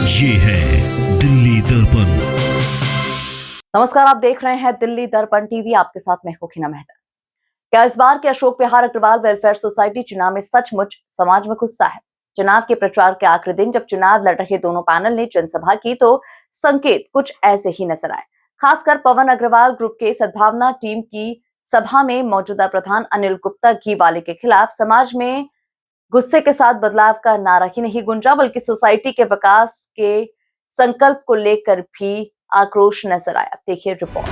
ये है दिल्ली दर्पण। नमस्कार, आप देख रहे हैं दिल्ली दर्पण टीवी। आपके साथ मैं हूं हिना मेहता। क्या इस बार के अशोक विहार अग्रवाल वेलफेयर सोसाइटी चुनाव में सचमुच समाज में गुस्सा है? चुनाव के प्रचार के आखिरी दिन जब चुनाव लड़ रहे दोनों पैनल ने जनसभा की तो संकेत कुछ ऐसे ही नजर आए। खासकर पवन अग्रवाल ग्रुप के सद्भावना टीम की सभा में मौजूदा प्रधान अनिल गुप्ता घी वाले के खिलाफ समाज में गुस्से के साथ बदलाव का नारा ही नहीं गूंजा, बल्कि सोसाइटी के विकास के संकल्प को लेकर भी आक्रोश नजर आया। देखिए रिपोर्ट।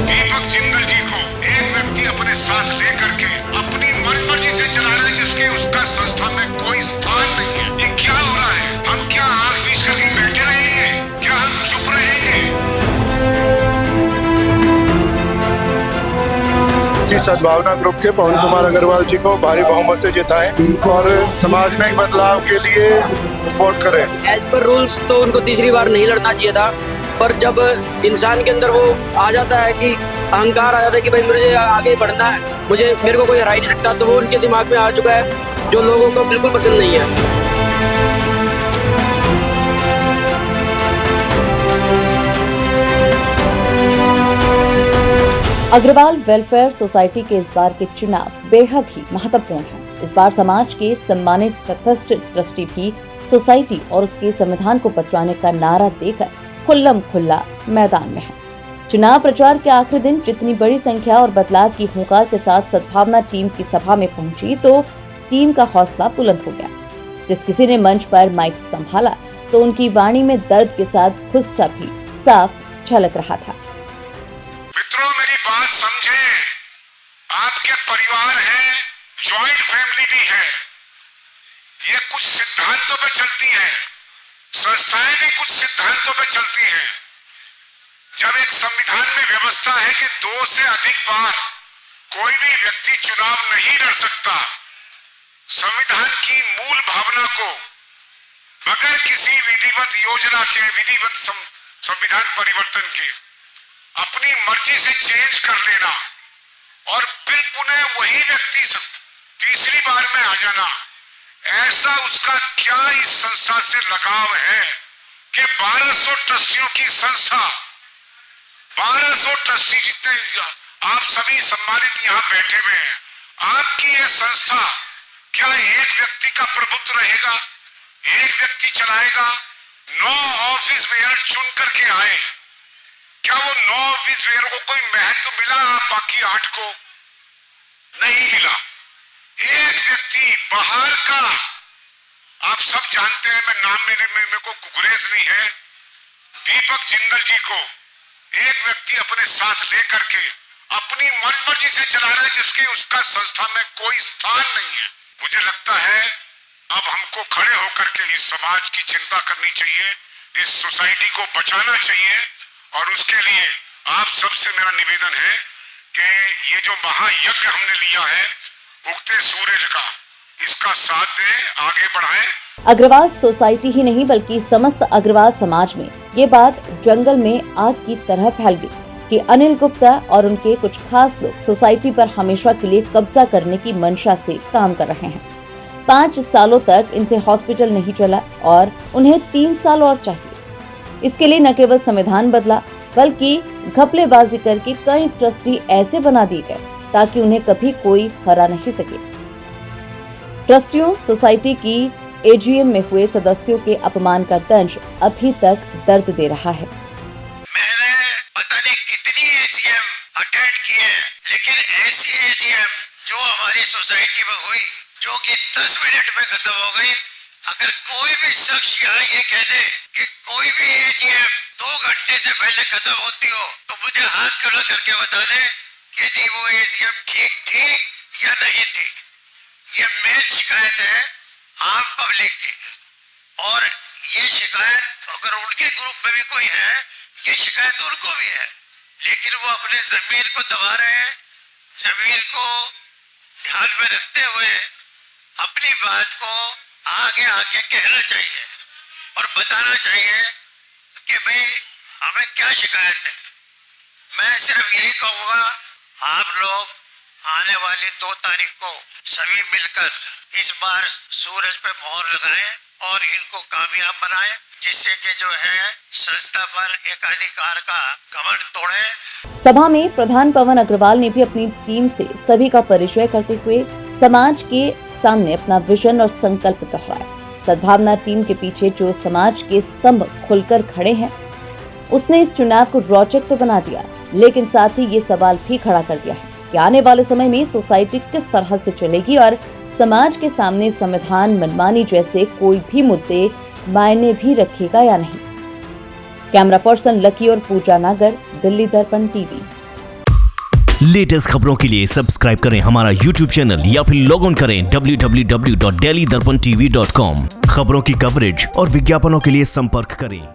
दीपक जिंदल जी को एक व्यक्ति अपने साथ लेकर के अपनी मर्जी से चला रहा है, जिसके उसका संस्था में कोई स्थान नहीं है। ये क्या हो रहा है? हम क्या आंख मीच करके बैठे रहेंगे? क्या हम चुप रहेंगे? सद्भावना ग्रुप के पवन कुमार अग्रवाल जी को भारी बहुमत से जिताएं और समाज में एक बदलाव के लिए वोट करें। एज पर रूल्स तो उनको तीसरी बार नहीं लड़ना चाहिए था, पर जब इंसान के अंदर वो आ जाता है कि अहंकार आ जाता है कि भाई मुझे आगे बढ़ना है, मेरे को कोई हरा ही नहीं सकता, तो वो उनके दिमाग में आ चुका है, जो लोगों को बिल्कुल पसंद नहीं है। अग्रवाल वेलफेयर सोसाइटी के इस बार के चुनाव बेहद ही महत्वपूर्ण हैं। इस बार समाज के सम्मानित तटस्थ ट्रस्टी भी सोसाइटी और उसके संविधान को बचाने का नारा देकर खुल्लम खुल्ला मैदान में है। चुनाव प्रचार के आखिरी दिन जितनी बड़ी संख्या और बदलाव की हुंकार के साथ सद्भावना टीम की सभा में पहुंची तो टीम का हौसला बुलंद हो गया। जिस किसी ने मंच पर माइक संभाला तो उनकी वाणी में दर्द के साथ गुस्सा भी साफ झलक रहा था। मित्रों, मेरी बात समझे। आपके परिवार है, जॉइंट फैमिली भी है, ये कुछ सिद्धांतों पे चलती है, संस्थाएं भी कुछ सिद्धांतों पे चलती हैं। जब एक संविधान में व्यवस्था है कि 2 से अधिक बार कोई भी व्यक्ति चुनाव नहीं लड़ सकता, संविधान की मूल भावना को बगैर किसी विधिवत योजना के, विधिवत संविधान परिवर्तन के अपनी मर्जी से चेंज कर लेना और फिर पुनः वही व्यक्ति तीसरी बार में आ जाना, ऐसा उसका क्या इस संस्था से लगाव है कि 1200 ट्रस्टियों की संस्था, 1200 ट्रस्टी जितने आप सभी सम्मानित यहाँ बैठे हुए हैं, आपकी ये संस्था क्या एक व्यक्ति का प्रभुत्व रहेगा? एक व्यक्ति चलाएगा? 9 ऑफिस मेयर चुन करके आए, क्या वो 9 ऑफिस मेयर को कोई महत्व मिला? बाकी 8 को नहीं मिला। एक व्यक्ति बाहर का, आप सब जानते हैं, मैं नाम लेने में मेरे को गुरेज नहीं है, दीपक जिंदल जी को एक व्यक्ति अपने साथ लेकर के अपनी मर्जी से चला रहा है, जिसके उसका संस्था में कोई स्थान नहीं है। मुझे लगता है अब हमको खड़े होकर के इस समाज की चिंता करनी चाहिए, इस सोसाइटी को बचाना चाहिए, और उसके लिए आप सबसे मेरा निवेदन है कि ये जो महायज्ञ हमने लिया है उगते सूरज का, इसका साथ दें, आगे बढ़ाएं। अग्रवाल सोसाइटी ही नहीं बल्कि समस्त अग्रवाल समाज में ये बात जंगल में आग की तरह फैल गई कि अनिल गुप्ता और उनके कुछ खास लोग सोसाइटी पर हमेशा के लिए कब्जा करने की मंशा से काम कर रहे हैं। 5 सालों तक इनसे हॉस्पिटल नहीं चला और उन्हें 3 साल और चाहिए। इसके लिए न केवल संविधान बदला बल्कि घपलेबाजी करके कई ट्रस्टी ऐसे बना दिए गए ताकि उन्हें कभी कोई हरा नहीं सके। ट्रस्टियों सोसाइटी की एजीएम में हुए सदस्यों के अपमान का दंश अभी तक दर्द दे रहा है। मैंने पता नहीं कितनी एजीएम अटेंड किए, लेकिन ऐसी एजीएम जो हमारी सोसाइटी में हुई, जो कि 10 मिनट में खत्म हो गई। अगर कोई भी शख्स यहाँ ये कह दे कि कोई भी एजीएम 2 घंटे से पहले खत्म होती हो, तो मुझे हाथ खड़ा करके बता दे कि जी वो एजीएम ठीक थी या नहीं थी। ये मेन शिकायत है आम पब्लिक की, और ये शिकायत अगर उनके ग्रुप में भी कोई है, ये शिकायत उनको भी है, लेकिन वो अपने जमीर को दबा रहे हैं। जमीर को ध्यान में रखते हुए अपनी बात को आगे आके कहना चाहिए और बताना चाहिए कि भाई हमें क्या शिकायत है। मैं सिर्फ यही कहूँगा, आप लोग आने वाली 2 तारीख को सभी मिलकर इस बार सूरज पे मोहर लगाएं और इनको कामयाब बनाएं, जिससे कि जो है संस्था पर एकाधिकार का घमंड तोड़े। सभा में प्रधान पवन अग्रवाल ने भी अपनी टीम से सभी का परिचय करते हुए समाज के सामने अपना विजन और संकल्प दोहराया। सद्भावना टीम के पीछे जो समाज के स्तंभ खुलकर खड़े हैं, उसने इस चुनाव को रोचक तो बना दिया, लेकिन साथ ही ये सवाल भी खड़ा कर दिया है कि आने वाले समय में सोसाइटी किस तरह से चलेगी और समाज के सामने संविधान, मनमानी जैसे कोई भी मुद्दे मायने भी रखेगा या नहीं। कैमरा पर्सन लकी और पूजा नागर, दिल्ली दर्पण टीवी। लेटेस्ट खबरों के लिए सब्सक्राइब करें हमारा यूट्यूब चैनल या फिर लॉग ऑन करें www.delhidarpantv.com। खबरों की कवरेज और विज्ञापनों के लिए संपर्क करें